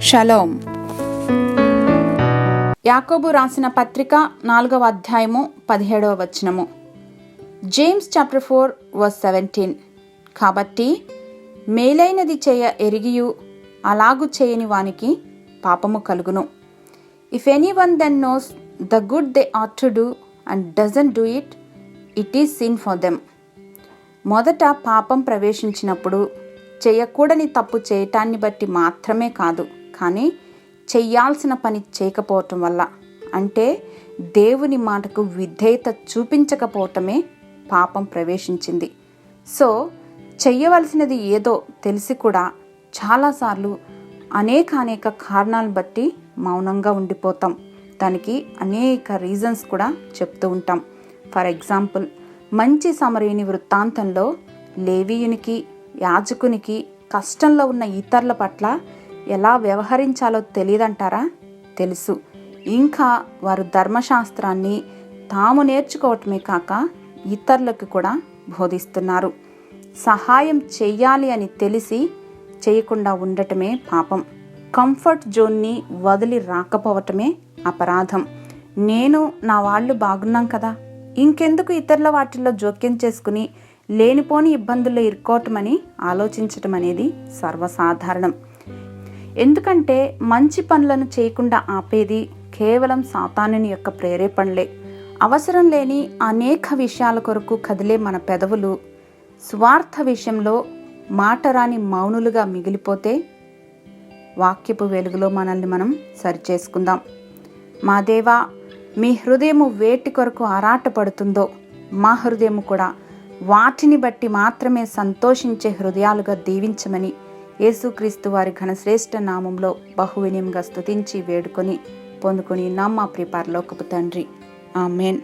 Shalom. యాకోబు రాసిన పత్రిక 4వ అధ్యాయము 17వ వచనము. James chapter 4:17. కాబట్టి మేలైనది చేయ ఎరిగియు అలాగు చేయని వానికి పాపము కలుగును. If anyone then knows the good they ought to do and doesn't do it, it is sin for them. మొదట పాపం ప్రవేశించినప్పుడు చేయకూడని తప్పు చేయటాన్ని బట్టి మాత్రమే కాదు, కానీ చెయ్యాల్సిన పని చేయకపోవటం వల్ల, అంటే దేవుని మాటకు విధేయత చూపించకపోవటమే పాపం ప్రవేశించింది. సో చెయ్యవలసినది ఏదో తెలిసి కూడా చాలాసార్లు అనేక కారణాలను బట్టి మౌనంగా ఉండిపోతాం. దానికి అనేక రీజన్స్ కూడా చెప్తూ ఉంటాం. ఫర్ ఎగ్జాంపుల్, మంచి సమరయుని వృత్తాంతంలో లేవీయునికి, యాజకునికి కష్టంలో ఉన్న ఇతరుల పట్ల ఎలా వ్యవహరించాలో తెలియదంటారా? తెలుసు. ఇంకా వారు ధర్మశాస్త్రాన్ని తాము నేర్చుకోవటమే కాక ఇతరులకు కూడా బోధిస్తున్నారు. సహాయం చెయ్యాలి అని తెలిసి చేయకుండా ఉండటమే పాపం. కంఫర్ట్ జోన్ని వదిలి రాకపోవటమే అపరాధం. నేను నా వాళ్ళు బాగున్నాం కదా, ఇంకెందుకు ఇతరుల వాటిల్లో జోక్యం చేసుకుని లేనిపోని ఇబ్బందుల్లో ఇరుక్కోవటమని ఆలోచించటం అనేది సర్వసాధారణం. ఎందుకంటే మంచి పనులను చేయకుండా ఆపేది కేవలం సాతానుని యొక్క ప్రేరేపణలే. అవసరం లేని అనేక విషయాల కొరకు కదిలే మన పెదవులు స్వార్థ విషయంలో మాటరాని మౌనులుగా మిగిలిపోతే వాక్యపు వెలుగులో మనల్ని మనం సరిచేసుకుందాం. మా దేవా, మీ హృదయము వేటి కొరకు ఆరాటపడుతుందో మా హృదయము కూడా వాటిని బట్టి మాత్రమే సంతోషించే హృదయాలుగా దీవించమని యేసుక్రీస్తు వారి ఘనశ్రేష్ఠ నామంలో బహువినయంగా స్తుతించి వేడుకొని పొందుకొని మా ప్రియ పరలోకపు తండ్రి, ఆమేన్.